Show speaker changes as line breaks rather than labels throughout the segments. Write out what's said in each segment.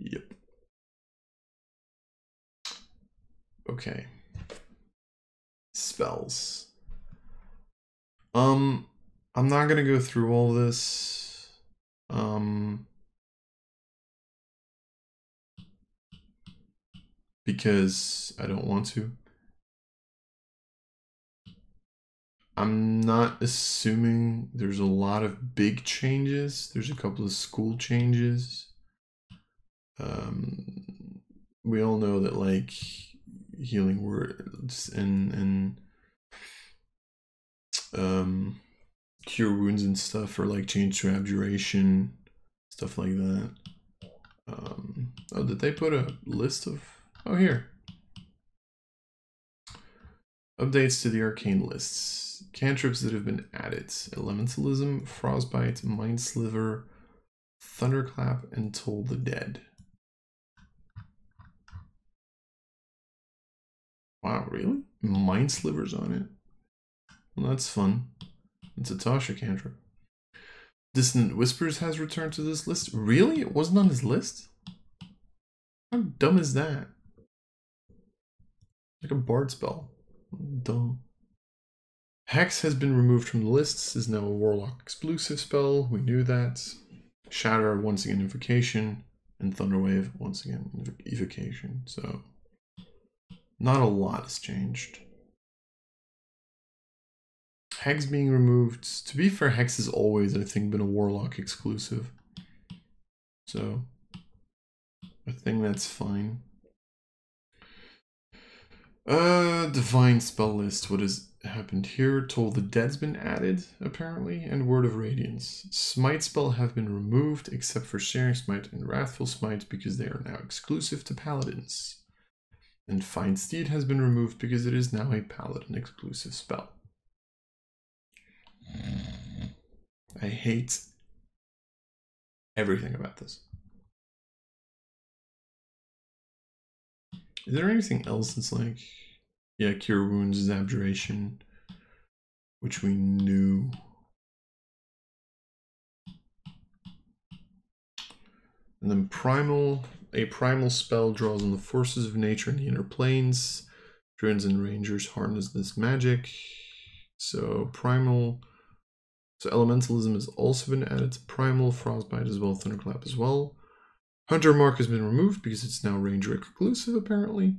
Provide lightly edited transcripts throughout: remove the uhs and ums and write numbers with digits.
Yep. Okay. Spells. I'm not gonna go through all this. Because I don't want to. I'm not assuming there's a lot of big changes. There's a couple of school changes. We all know that like healing words and cure wounds and stuff are like changed to abjuration, stuff like that. Oh, did they put a list of? Oh, here. Updates to the arcane lists. Cantrips that have been added: Elementalism, Frostbite, Mind Sliver, Thunderclap, and Toll the Dead. Wow, really? Mind Sliver's on it? Well, that's fun. It's a Tasha cantrip. Dissonant Whispers has returned to this list. Really? It wasn't on his list? How dumb is that? Like a bard spell. Dumb. Hex has been removed from the lists, is now a Warlock exclusive spell. We knew that. Shatter, once again, Invocation. And Thunderwave, once again, Evocation. So, not a lot has changed. Hex being removed. To be fair, Hex has always, I think, been a Warlock exclusive. So, I think that's fine. Divine spell list. What has happened here? Toll the Dead's been added, apparently, and Word of Radiance. Smite spell have been removed, except for Sharing Smite and Wrathful Smite, because they are now exclusive to Paladins. And Find Steed has been removed because it is now a Paladin exclusive spell. I hate everything about this. Is there anything else that's like, yeah, Cure Wounds is Abjuration, which we knew. And then Primal, a primal spell draws on the forces of nature in the inner planes. Druids and Rangers harness this magic. So Primal, so Elementalism has also been added to Primal, Frostbite as well, Thunderclap as well. Hunter Mark has been removed because it's now Ranger exclusive, apparently.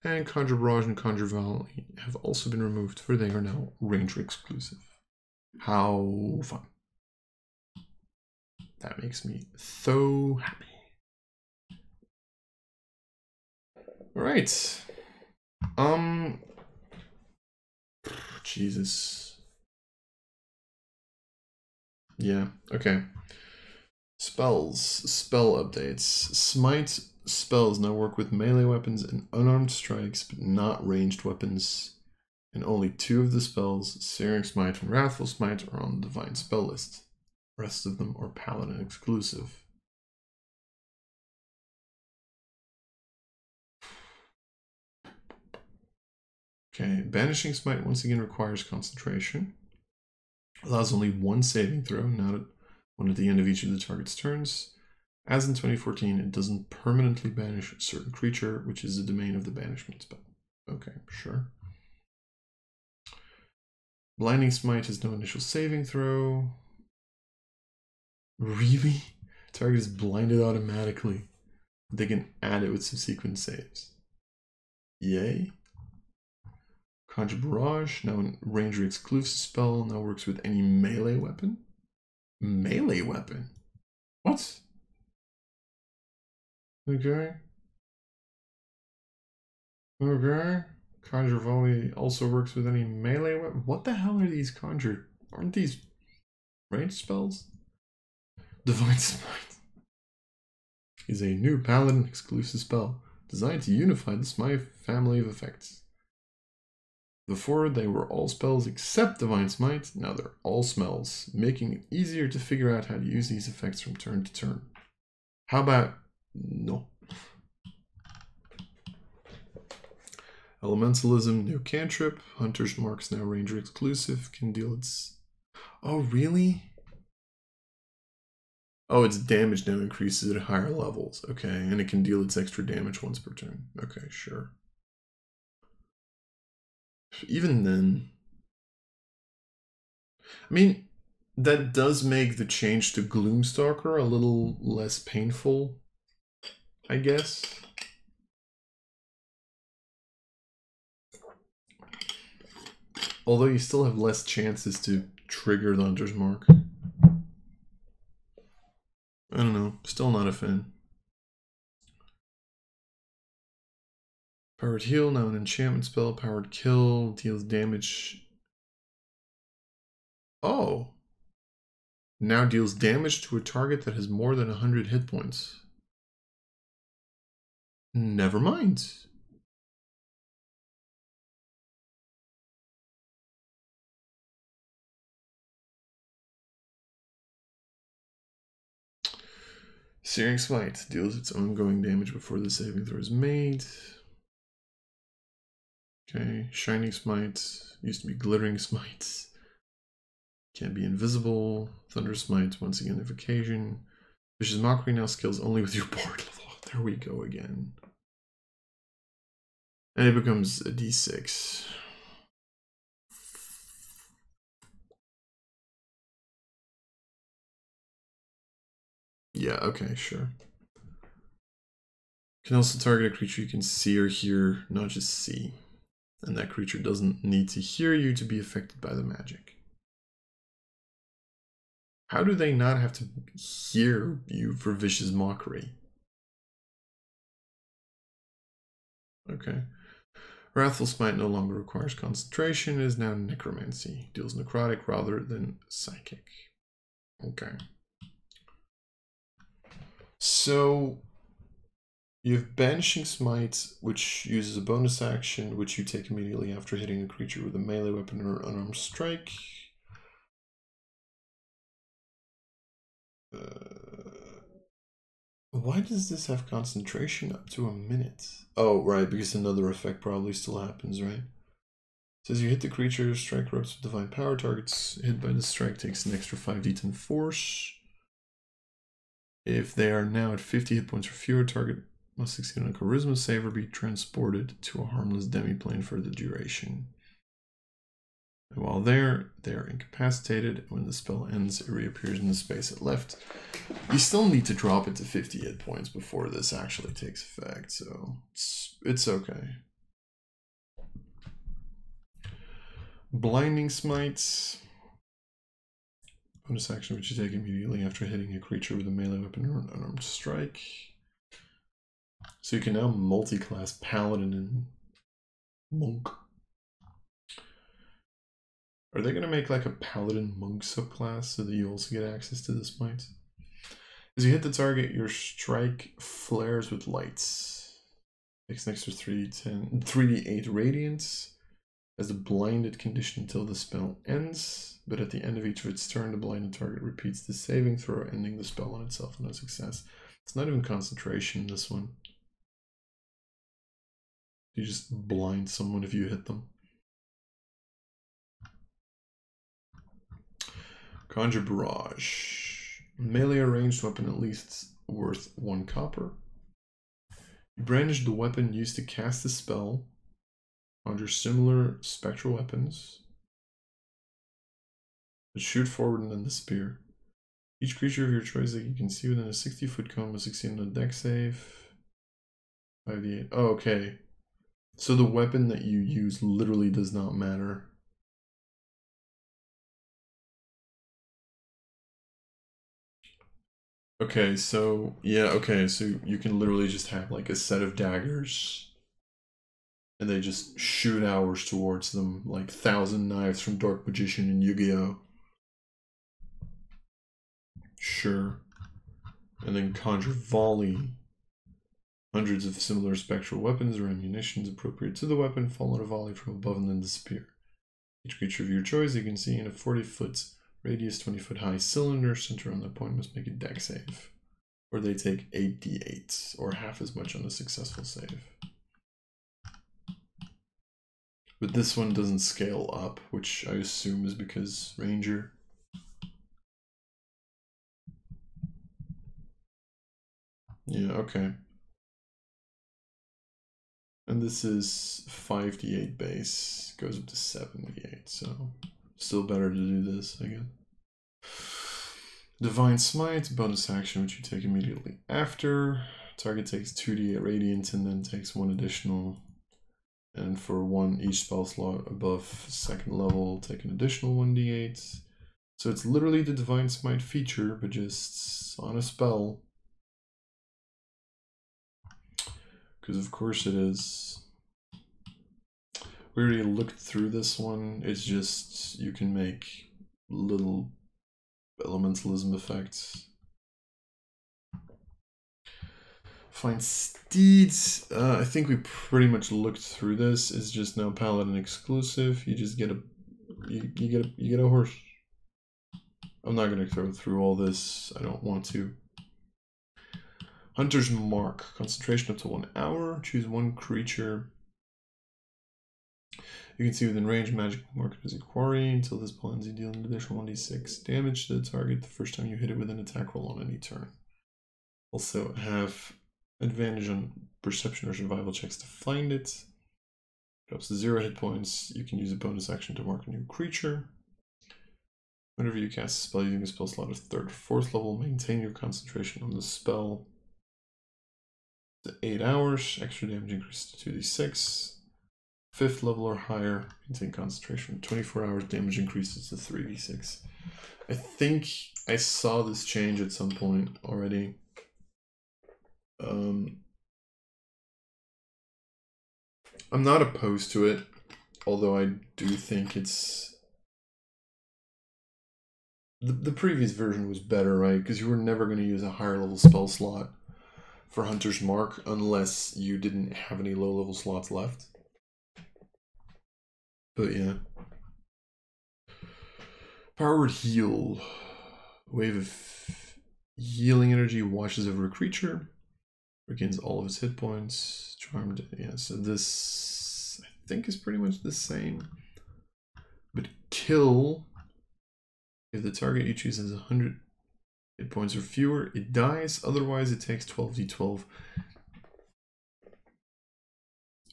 And Conjure Barrage and Conjure Valley have also been removed, for they are now Ranger exclusive. How fun. That makes me so happy. Alright. Jesus. Yeah, okay. Spells, spell updates. Smite spells now work with melee weapons and unarmed strikes, but not ranged weapons. And only 2 of the spells, Searing Smite and Wrathful Smite, are on the Divine spell list. The rest of them are Paladin exclusive. Okay, Banishing Smite once again requires concentration. Allows only 1 saving throw, not one at the end of each of the target's turns. As in 2014, it doesn't permanently banish a certain creature, which is the domain of the banishment spell. Okay, sure. Blinding Smite has no initial saving throw. Really? Target is blinded automatically. They can add it with subsequent saves. Yay. Conjure Barrage, now a Ranger exclusive spell, now works with any melee weapon. Melee weapon? What? Okay. Okay. Conjure Volley also works with any melee weapon. What the hell are these conjured? Aren't these ranged spells? Divine Smite is a new Paladin exclusive spell designed to unify the Smite family of effects. Before, they were all spells except Divine Smite. Now they're all smells, making it easier to figure out how to use these effects from turn to turn. How about no? Elementalism, new cantrip. Hunter's Mark's now Ranger exclusive. Can deal its... Oh, really? Oh, its damage now increases at higher levels. Okay, and it can deal its extra damage once per turn. Okay, sure. Even then, I mean, that does make the change to Gloomstalker a little less painful, I guess. Although you still have less chances to trigger the Hunter's Mark. I don't know, still not a fan. Powered Heal, now an enchantment spell. Powered Kill, deals damage. Oh! Now deals damage to a target that has more than 100 hit points. Never mind. Searing Smite deals its ongoing damage before the saving throw is made. Okay, Shining Smite used to be Glittering Smites. Can't be invisible. Thunder Smite, once again, if occasion. Vicious Mockery now scales only with your board level. There we go again. And it becomes a d6. Yeah, okay, sure. Can also target a creature you can see or hear, not just see. And that creature doesn't need to hear you to be affected by the magic. How do they not have to hear you for Vicious Mockery? Okay. Wrathful Smite no longer requires concentration, is now Necromancy. Deals necrotic rather than psychic. Okay. So you have Banishing Smite, which uses a bonus action, which you take immediately after hitting a creature with a melee weapon or unarmed strike. Why does this have concentration up to a minute? Oh, right, because another effect probably still happens, right? It says you hit the creature, strike erupts with divine power. Targets hit by the strike takes an extra 5d10 force. If they are now at 50 hit points or fewer, target must succeed on a charisma save or be transported to a harmless demiplane for the duration. And while there, they are incapacitated. When the spell ends, it reappears in the space it left. You still need to drop it to 50 hit points before this actually takes effect, so it's okay. Blinding Smites. Bonus action which you take immediately after hitting a creature with a melee weapon or an unarmed strike. So you can now multi-class Paladin and Monk. Are they going to make like a Paladin Monk subclass so that you also get access to the smites? As you hit the target, your strike flares with lights. Takes an extra 3d8 radiance as a blinded condition until the spell ends. But at the end of each of its turn, the blinded target repeats the saving throw, ending the spell on itself with no success. It's not even concentration, this one. You just blind someone if you hit them. Conjure Barrage. Melee or ranged weapon at least worth 1 copper. You brandish the weapon used to cast the spell. Conjure similar spectral weapons. But shoot forward and then disappear. Each creature of your choice that you can see within a 60-foot cone must succeed on a dex save. 5d8. Oh, okay. So the weapon that you use literally does not matter. Okay, so yeah, okay, so you can literally just have like a set of daggers and they just shoot hours towards them, like 1,000 Knives from Dark Magician and Yu-Gi-Oh! Sure. And then Conjure Volley. Hundreds of similar spectral weapons or ammunitions appropriate to the weapon fall in a volley from above and then disappear. Each creature of your choice you can see in a 40-foot radius, 20-foot high cylinder center on that point must make a dex save. Or they take 8d8, or half as much on a successful save. But this one doesn't scale up, which I assume is because Ranger. Yeah, okay. And this is 5d8 base, goes up to 7d8, so still better to do this, I guess. Divine Smite, bonus action which you take immediately after. Target takes 2d8 radiant and then takes 1 additional. And for each spell slot above 2nd level, take an additional 1d8. So it's literally the Divine Smite feature, but just on a spell. Because of course it is. We already looked through this one. It's just you can make little elementalism effects. Find steeds. I think we pretty much looked through this. It's just now Paladin exclusive. You just get you get a horse. I'm not gonna go through all this. I don't want to. Hunter's Mark. Concentration up to 1 hour. Choose 1 creature. You can see within range magic mark as a quarry. Until this pull ends, you deal an additional 1d6 damage to the target the first time you hit it with an attack roll on any turn. Also have advantage on perception or survival checks to find it. Drops to 0 hit points. You can use a bonus action to mark a new creature. Whenever you cast a spell using a spell slot of 3rd or 4th level, maintain your concentration on the spell to 8 hours. Extra damage increases to 2d6. 5th level or higher, maintain concentration. 24 hours, damage increases to 3d6. I think I saw this change at some point already. I'm not opposed to it, although I do think it's... The previous version was better, right? Because you were never going to use a higher level spell slot for Hunter's Mark unless you didn't have any low level slots left. But yeah. Powered Heal. Wave of healing energy washes over a creature. Regains all of its hit points. Charmed. Yeah, so this I think is pretty much the same. But Kill. If the target you choose has 100 hit points or fewer, it dies. Otherwise, it takes 12d12.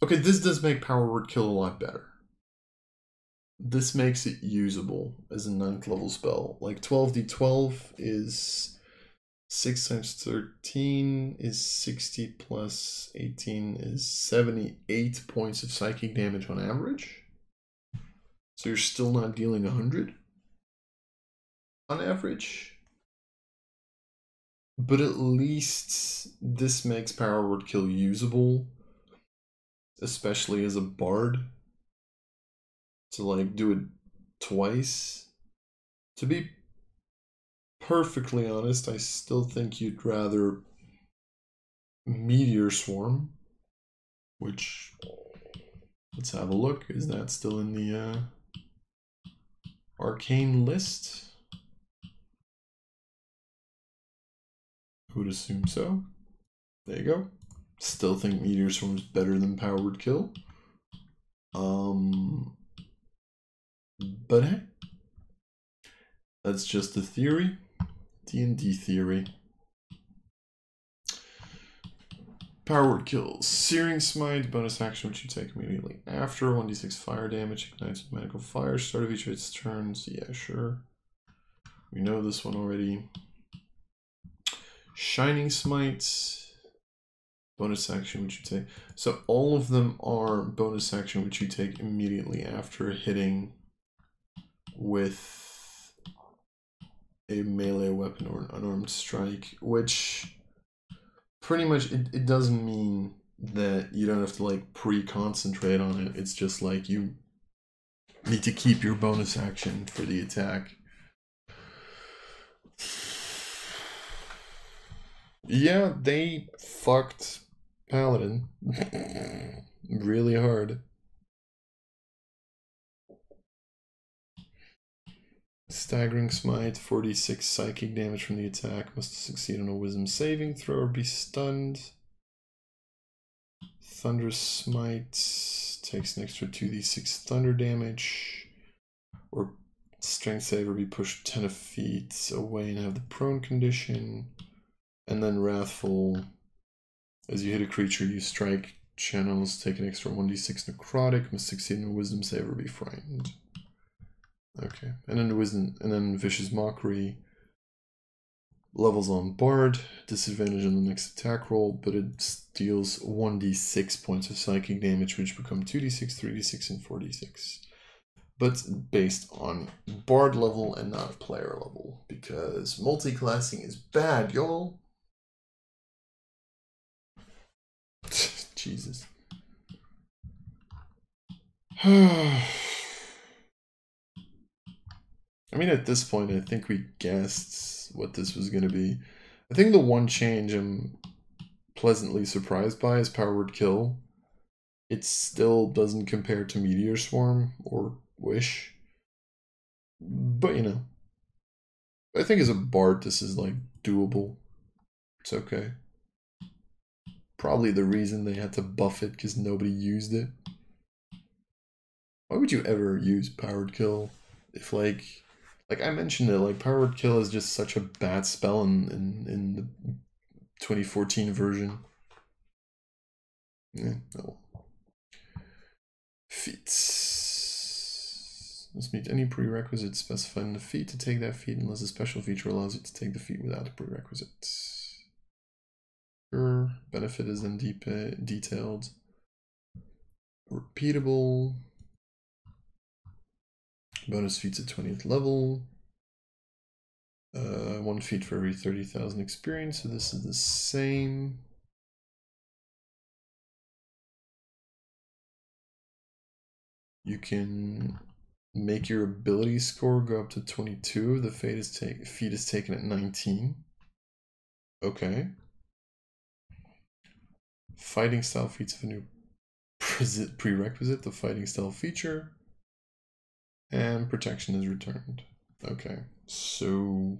Okay, this does make Power Word Kill a lot better. This makes it usable as a 9th level spell. Like 12d12 is 6 times 13 is 60 plus 18 is 78 points of psychic damage on average. So you're still not dealing 100 on average. But at least this makes Power Word Kill usable, especially as a bard. To like do it twice. To be perfectly honest, I still think you'd rather Meteor Swarm, which, let's have a look. Is that still in the arcane list? I would assume so. There you go. Still think Meteor Swarm is better than Power Word Kill. But hey, that's just a theory. D&D theory. Power Word Kill. Searing Smite, bonus action which you take immediately after. 1d6 fire damage, ignites with magical fire. Start of each of its turns. Yeah, sure. We know this one already. Shining Smite. Bonus action which you take. So all of them are bonus action which you take immediately after hitting with a melee weapon or an unarmed strike, which pretty much it doesn't mean that you don't have to like pre-concentrate on it. It's just like you need to keep your bonus action for the attack. Yeah, they fucked Paladin really hard. Staggering Smite, 46 psychic damage from the attack. Must succeed on a wisdom saving throw or be stunned. Thunderous Smite takes an extra 2d6 thunder damage. Or strength save or be pushed 10 feet away and have the prone condition. And then Wrathful As you hit a creature, you strike channels, take an extra 1d6 necrotic, must succeed in a wisdom save or be frightened. Okay, and then the wisdom, and then Vicious Mockery levels on Bard, disadvantage on the next attack roll, but it deals 1d6 points of psychic damage, which become 2d6, 3d6, and 4d6. But based on Bard level and not player level, because multi-classing is bad, y'all. Jesus. I mean, at this point, I think we guessed what this was going to be. I think the one change I'm pleasantly surprised by is Power Word Kill. It still doesn't compare to Meteor Swarm or Wish. But, you know. I think as a Bard, this is, like, doable. It's okay. Probably the reason they had to buff it because nobody used it. Why would you ever use Powered Kill if, like I mentioned it, like, Powered Kill is just such a bad spell in the 2014 version. Yeah, no. Feats. Must meet any prerequisites specified in the feat to take that feat unless a special feature allows you to take the feat without a prerequisite. Sure. Benefit is then detailed. Repeatable. Bonus feats at 20th level. 1 feat for every 30,000 experience, so this is the same. You can make your ability score go up to 22. The feat is taken at 19. Okay. Fighting style feats of a new prerequisite, the fighting style feature. And protection is returned. Okay, so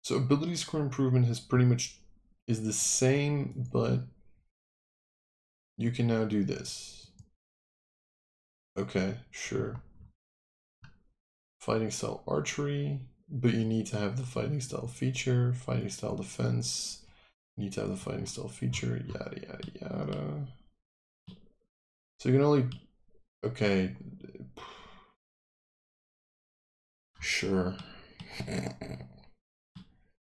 ability score improvement has pretty much is the same, but you can now do this. Okay, sure. Fighting style archery, but you need to have the fighting style feature. Fighting style defense, you need to have the fighting style feature. Yada yada yada. So you can only. Okay. Sure.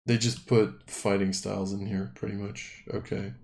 They just put fighting styles in here, pretty much. Okay.